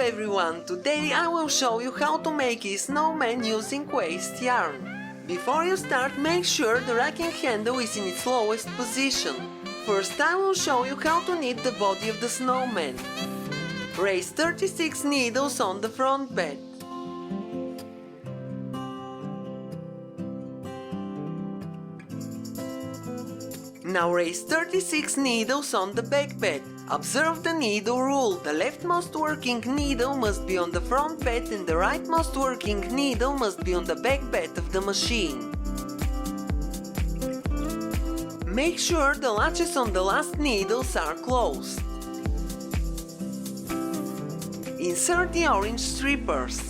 everyone! Today I will show you how to make a snowman using waste yarn. Before you start, make sure the racking handle is in its lowest position. First I will show you how to knit the body of the snowman. Raise 36 needles on the front bed. Now raise 36 needles on the back bed. Observe the needle rule. The leftmost working needle must be on the front bed and the rightmost working needle must be on the back bed of the machine. Make sure the latches on the last needles are closed. Insert the orange strippers.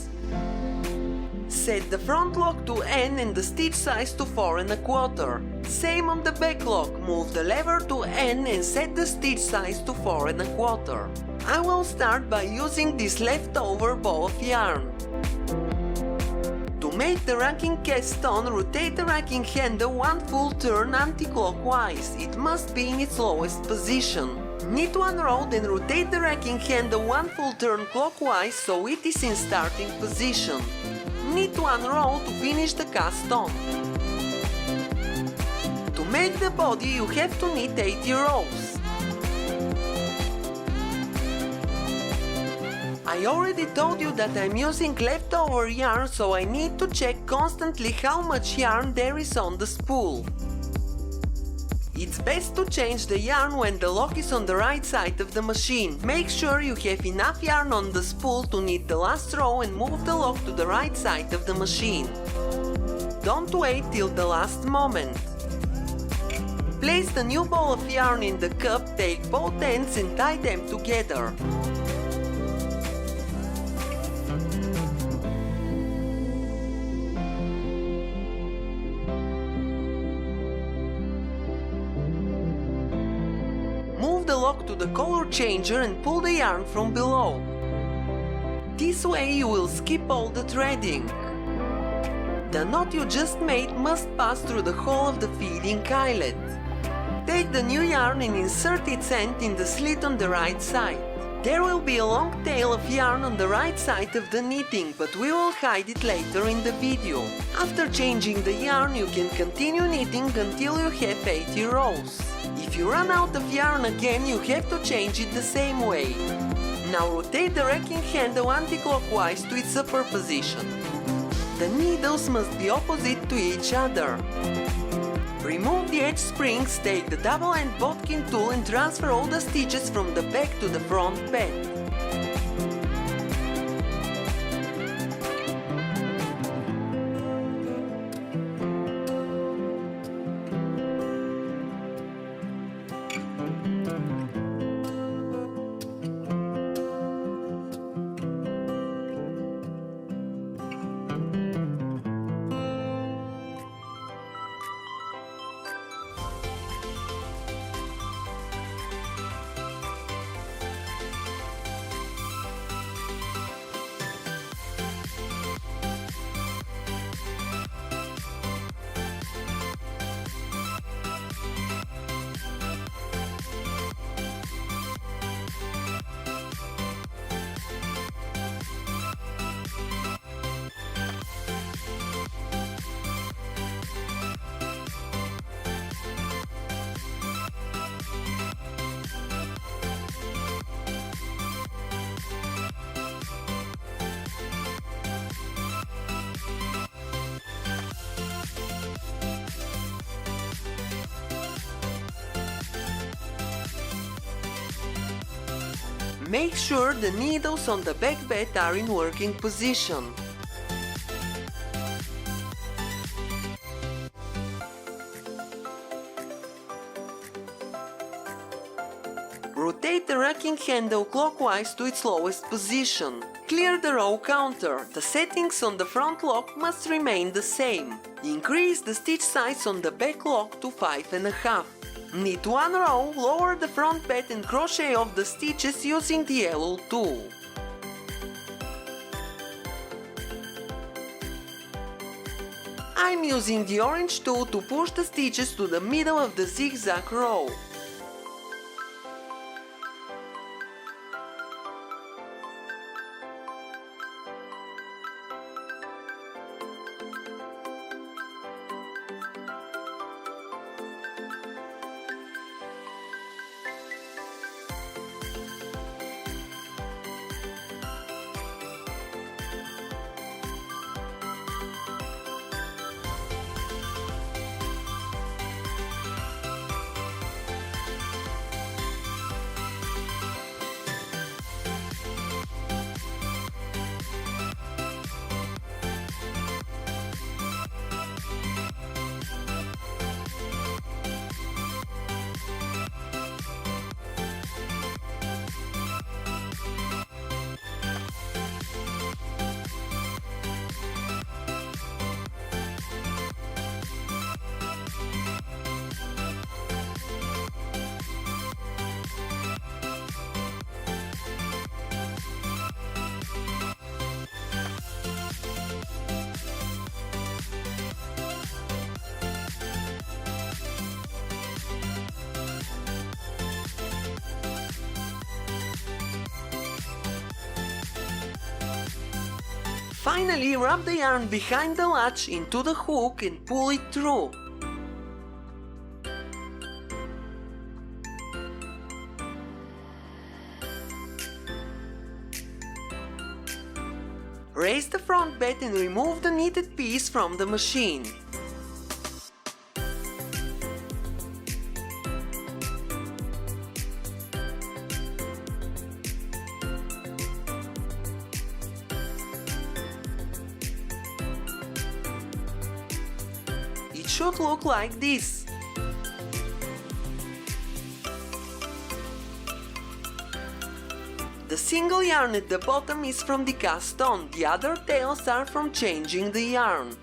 Set the front lock to N and the stitch size to 4 1/4. Same on the back lock, move the lever to N and set the stitch size to 4 1/4. I will start by using this leftover ball of yarn. To make the racking cast on, rotate the racking handle one full turn anti-clockwise. It must be in its lowest position. Knit one row, then rotate the racking handle one full turn clockwise so it is in starting position. Knit one row to finish the cast on. To make the body you have to knit 80 rows. I already told you that I'm using leftover yarn, so I need to check constantly how much yarn there is on the spool. It's best to change the yarn when the lock is on the right side of the machine. Make sure you have enough yarn on the spool to knit the last row and move the lock to the right side of the machine. Don't wait till the last moment. Place the new ball of yarn in the cup, take both ends and tie them together. Move the lock to the color changer and pull the yarn from below. This way you will skip all the threading. The knot you just made must pass through the hole of the feeding eyelet. Take the new yarn and insert its end in the slit on the right side. There will be a long tail of yarn on the right side of the knitting, but we will hide it later in the video. After changing the yarn, you can continue knitting until you have 80 rows. If you run out of yarn again, you have to change it the same way. Now rotate the racking handle anti-clockwise to its upper position. The needles must be opposite to each other. Remove the edge springs, take the double-end bodkin tool and transfer all the stitches from the back to the front bed. Make sure the needles on the back bed are in working position. Rotate the racking handle clockwise to its lowest position. Clear the row counter. The settings on the front lock must remain the same. Increase the stitch size on the back lock to 5 1/2. Knit one row, lower the front bed and crochet off the stitches using the yellow tool. I'm using the orange tool to push the stitches to the middle of the zigzag row. Finally, wrap the yarn behind the latch into the hook and pull it through. Raise the front bed and remove the knitted piece from the machine. It should look like this. The single yarn at the bottom is from the cast on, the other tails are from changing the yarn.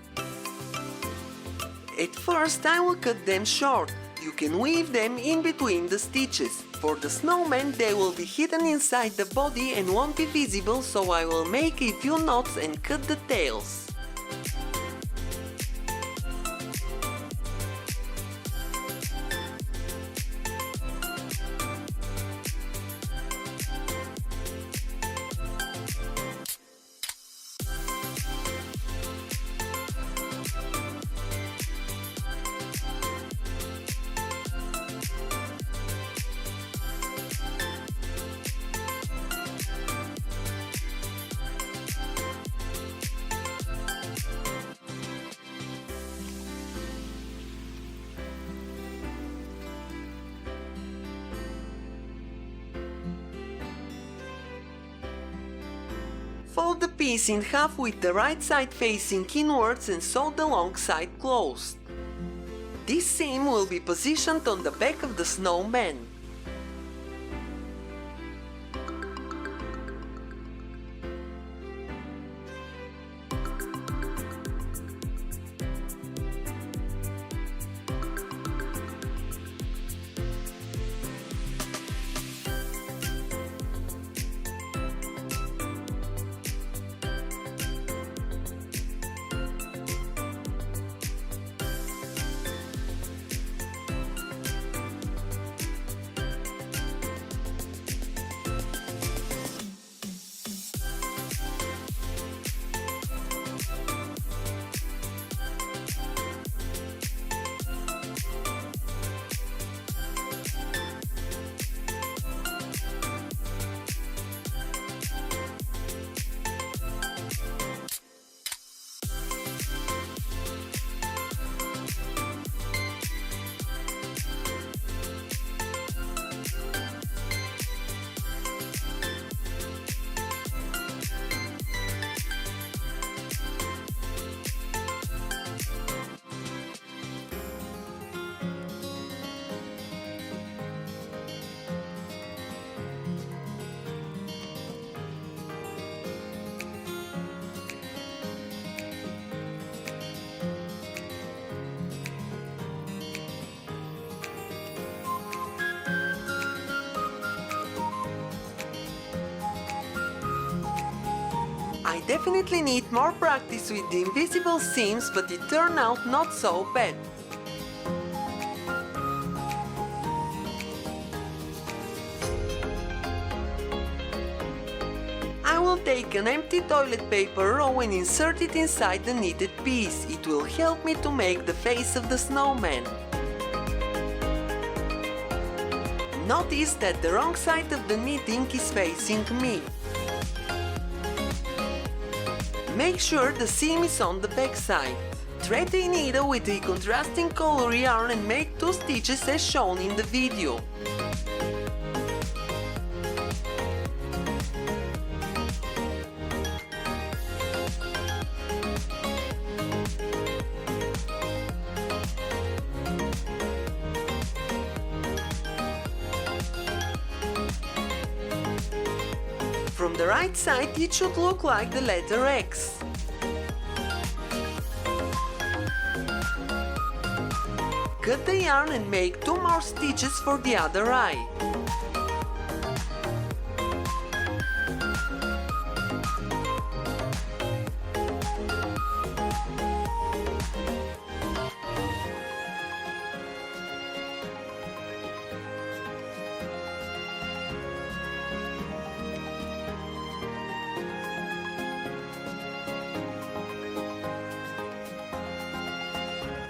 At first I will cut them short. You can weave them in between the stitches. For the snowman they will be hidden inside the body and won't be visible, so I will make a few knots and cut the tails. Fold the piece in half with the right side facing inwards and sew the long side closed. This seam will be positioned on the back of the snowman. I definitely need more practice with the invisible seams, but it turned out not so bad. I will take an empty toilet paper roll and insert it inside the knitted piece. It will help me to make the face of the snowman. Notice that the wrong side of the knitting is facing me. Make sure the seam is on the back side. Thread a needle with a contrasting color yarn and make 2 stitches as shown in the video. From the right side it should look like the letter X. Cut the yarn and make 2 more stitches for the other eye.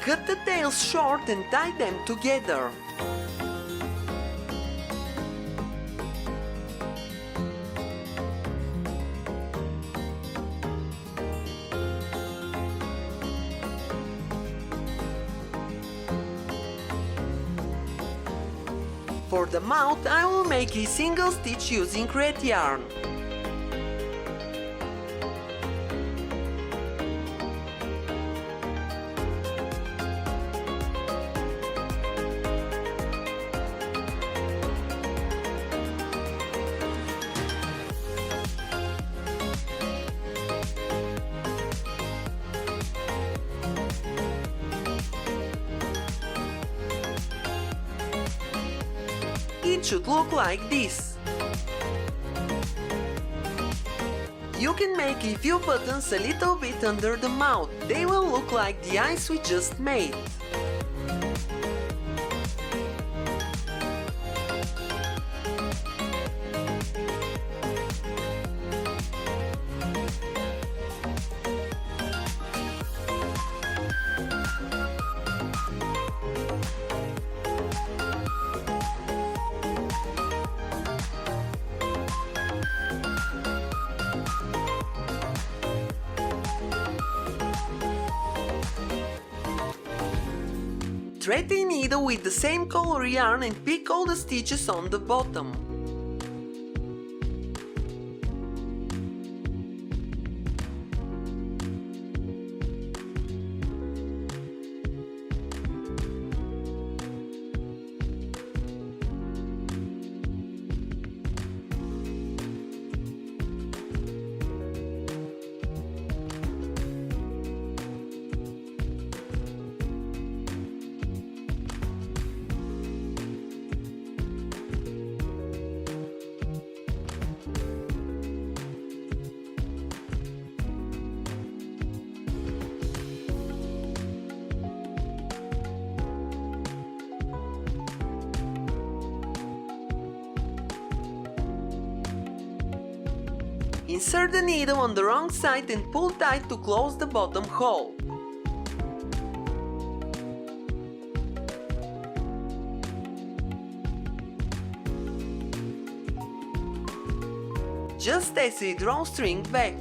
Cut the tails short and tie them together. For the mouth, I will make a single stitch using red yarn. It should look like this. You can make a few buttons a little bit under the mouth. They will look like the eyes we just made. Thread a needle with the same color yarn and pick all the stitches on the bottom. Insert the needle on the wrong side and pull tight to close the bottom hole. Just as a drawstring back.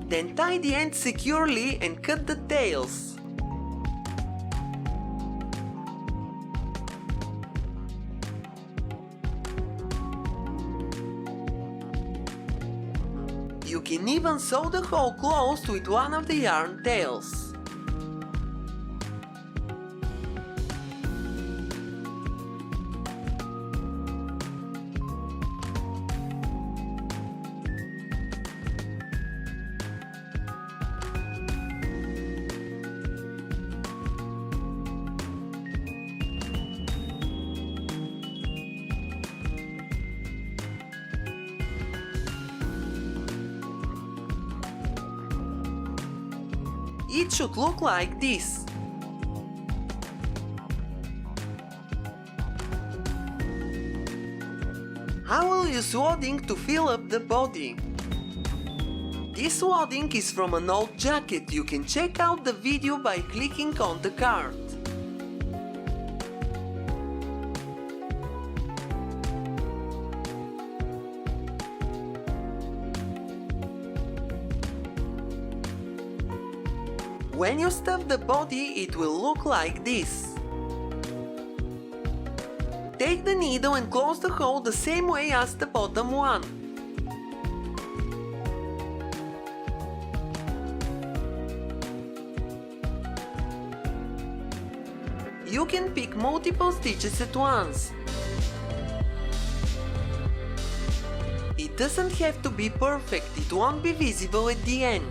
Then tie the ends securely and cut the tails. You can even sew the hole closed with one of the yarn tails. It should look like this. I will use wadding to fill up the body. This wadding is from an old jacket. You can check out the video by clicking on the card. When you stuff the body, it will look like this. Take the needle and close the hole the same way as the bottom one. You can pick multiple stitches at once. It doesn't have to be perfect, it won't be visible at the end.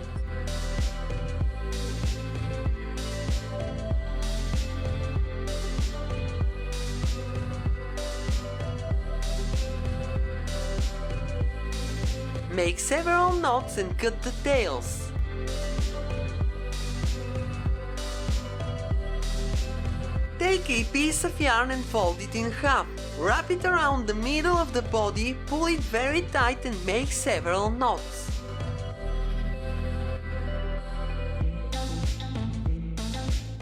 Make several knots and cut the tails. Take a piece of yarn and fold it in half. Wrap it around the middle of the body, pull it very tight and make several knots.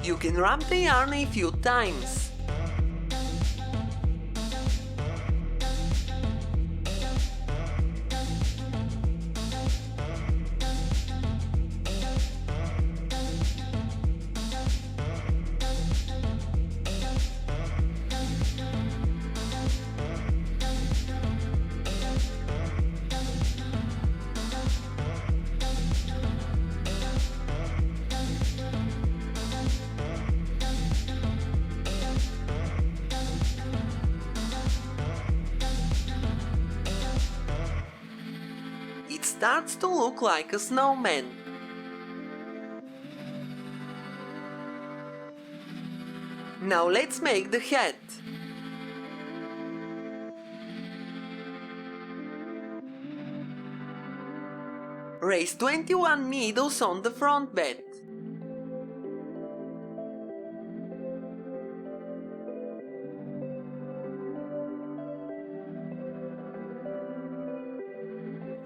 You can wrap the yarn a few times. It starts to look like a snowman. Now let's make the hat. Raise 21 needles on the front bed.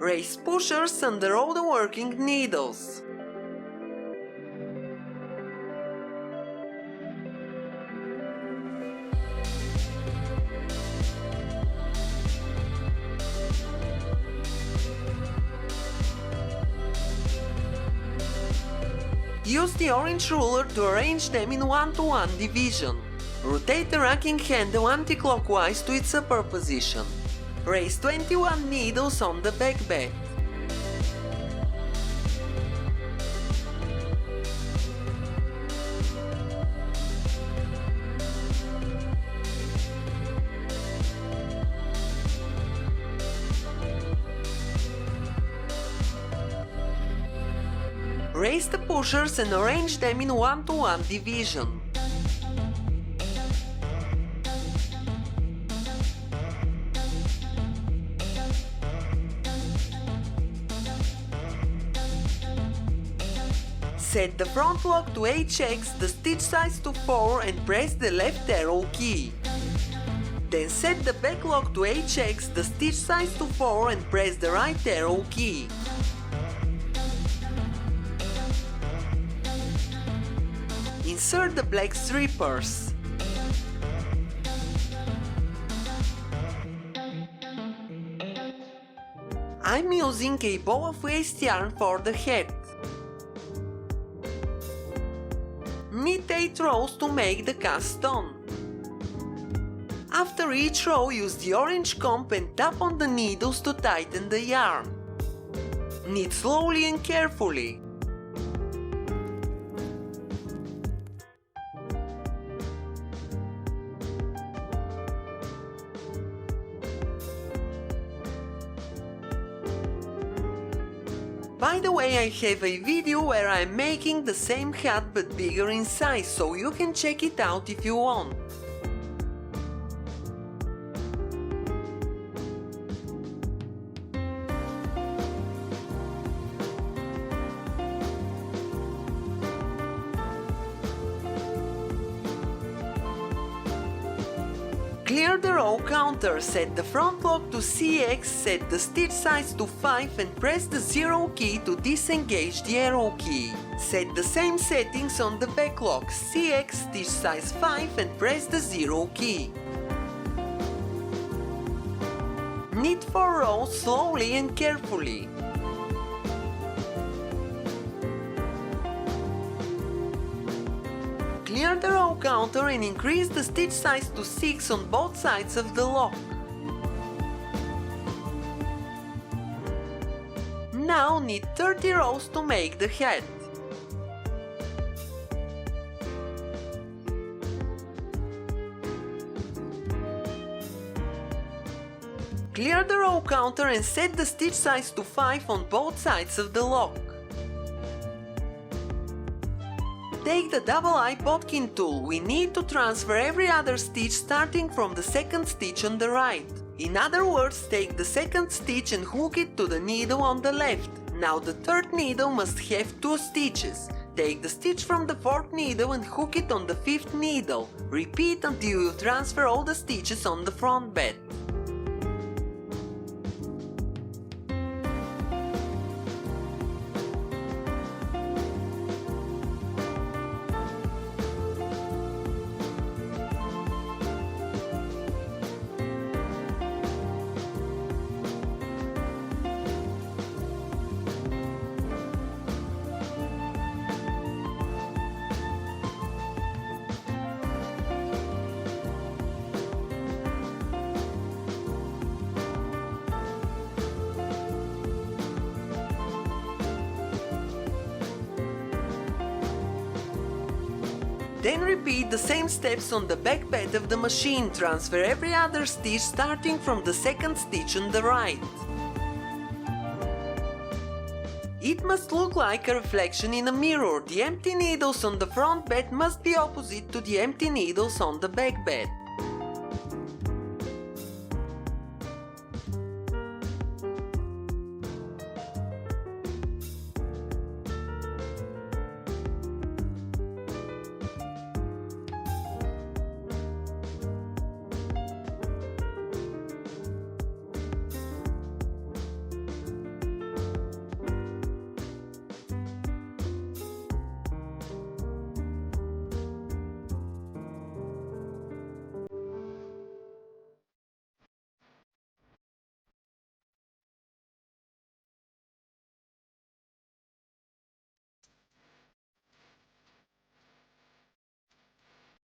Raise pushers under all the working needles. Use the orange ruler to arrange them in 1-to-1 division. Rotate the racking handle anti-clockwise to its upper position. Raise 21 needles on the back bed. Raise the pushers and arrange them in 1-to-1 division. Set the front lock to HX, the stitch size to 4 and press the left arrow key. Then set the back lock to HX, the stitch size to 4 and press the right arrow key. Insert the black strippers. I'm using a ball of waste yarn for the hat. Knit 8 rows to make the cast on. After each row, use the orange comb and tap on the needles to tighten the yarn. Knit slowly and carefully. By the way, I have a video where I'm making the same hat but bigger in size, so you can check it out if you want. Clear the row counter, set the front lock to CX, set the stitch size to 5 and press the 0 key to disengage the arrow key. Set the same settings on the back lock, CX, stitch size 5 and press the 0 key. Knit 4 rows slowly and carefully. Clear the row counter and increase the stitch size to 6 on both sides of the lock. Now knit 30 rows to make the hat. Clear the row counter and set the stitch size to 5 on both sides of the lock. Take the double-eye bodkin tool. We need to transfer every other stitch starting from the second stitch on the right. In other words, take the second stitch and hook it to the needle on the left. Now the third needle must have 2 stitches. Take the stitch from the fourth needle and hook it on the fifth needle. Repeat until you transfer all the stitches on the front bed. Then repeat the same steps on the back bed of the machine. Transfer every other stitch starting from the second stitch on the right. It must look like a reflection in a mirror. The empty needles on the front bed must be opposite to the empty needles on the back bed.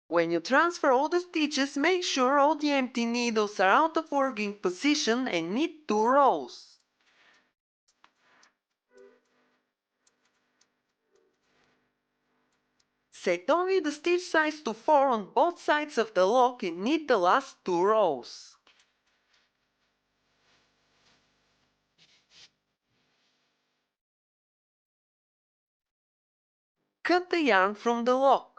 When you transfer all the stitches, make sure all the empty needles are out of working position and knit 2 rows. Set only the stitch size to 4 on both sides of the lock and knit the last 2 rows. Cut the yarn from the lock.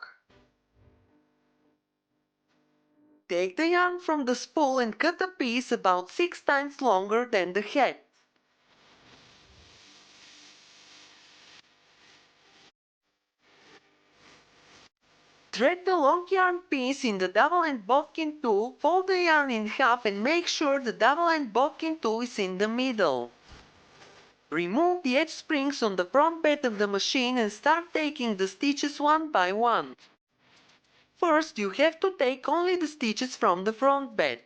Take the yarn from the spool and cut a piece about 6 times longer than the head. Thread the long yarn piece in the double-end bodkin tool, fold the yarn in half and make sure the double-end bodkin tool is in the middle. Remove the edge springs on the front bed of the machine and start taking the stitches one by one. First, you have to take only the stitches from the front bed.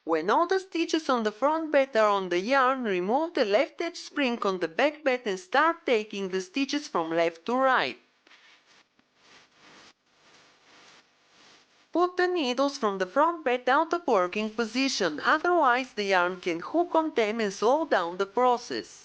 When all the stitches on the front bed are on the yarn, remove the left edge spring on the back bed and start taking the stitches from left to right. Put the needles from the front bed out of working position, otherwise the yarn can hook on them and slow down the process.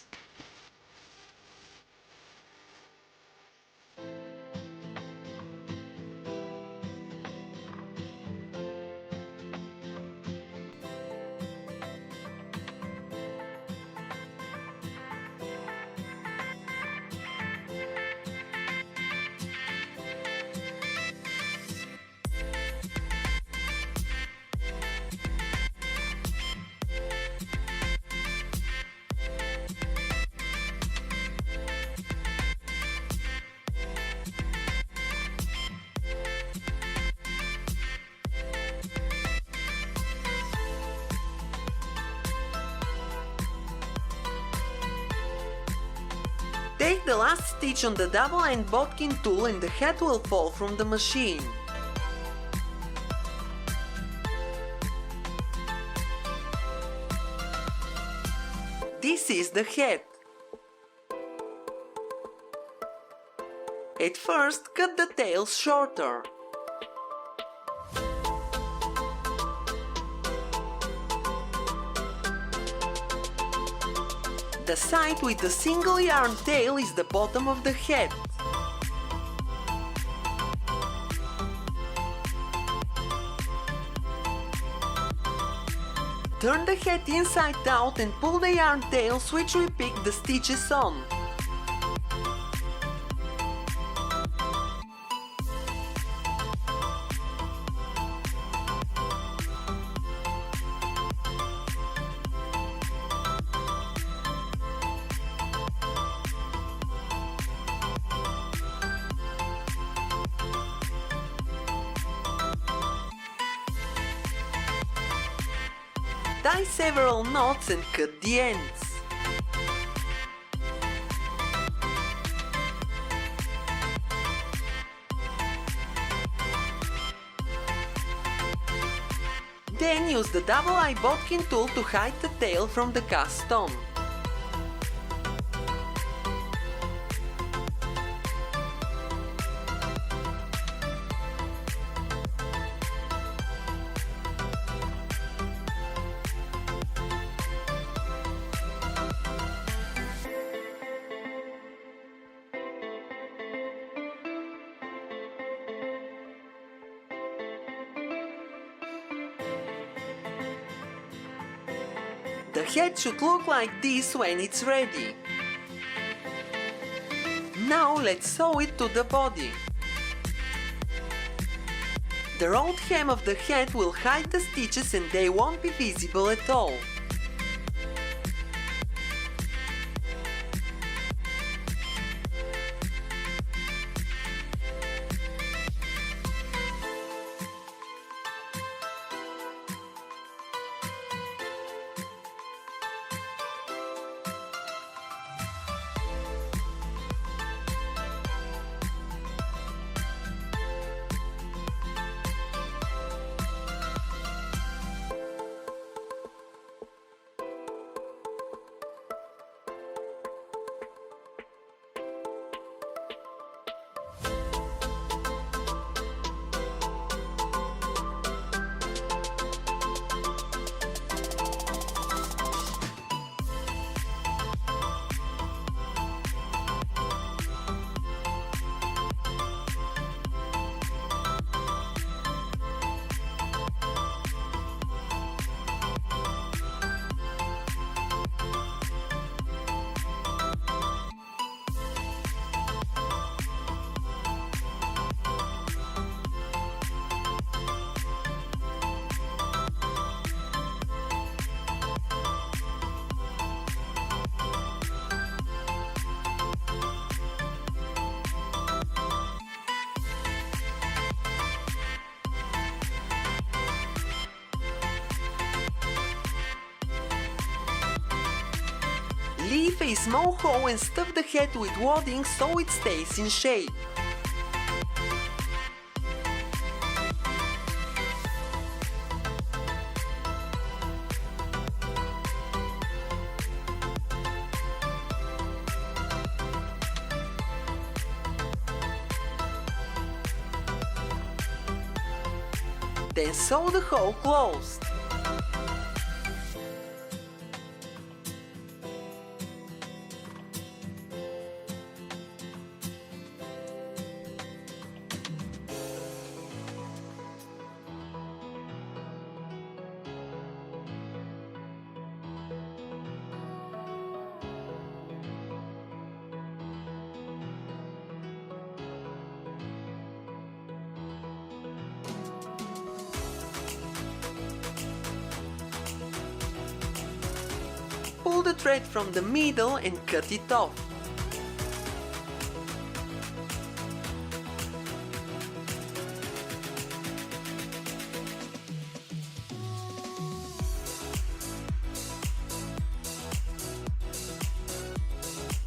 Take the last stitch on the double-end bodkin tool and the head will fall from the machine. This is the head. At first, cut the tails shorter. The side with a single yarn tail is the bottom of the head. Turn the head inside out and pull the yarn tails which we picked the stitches on. Tie several knots and cut the ends. Then use the double-eye bodkin tool to hide the tail from the cast on. The head should look like this when it's ready. Now let's sew it to the body. The rolled hem of the head will hide the stitches and they won't be visible at all. Leave a small hole and stuff the head with wadding so it stays in shape. Then sew the hole closed. Pull the thread from the middle and cut it off.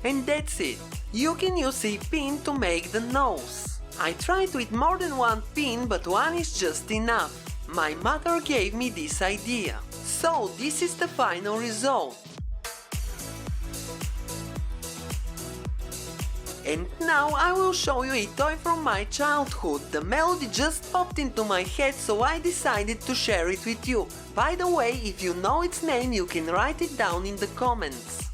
And that's it! You can use a pin to make the nose. I tried with more than one pin, but one is just enough. My mother gave me this idea. So this is the final result. And now I will show you a toy from my childhood. The melody just popped into my head, so I decided to share it with you. By the way, if you know its name, you can write it down in the comments.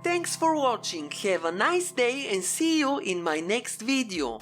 Thanks for watching, have a nice day and see you in my next video.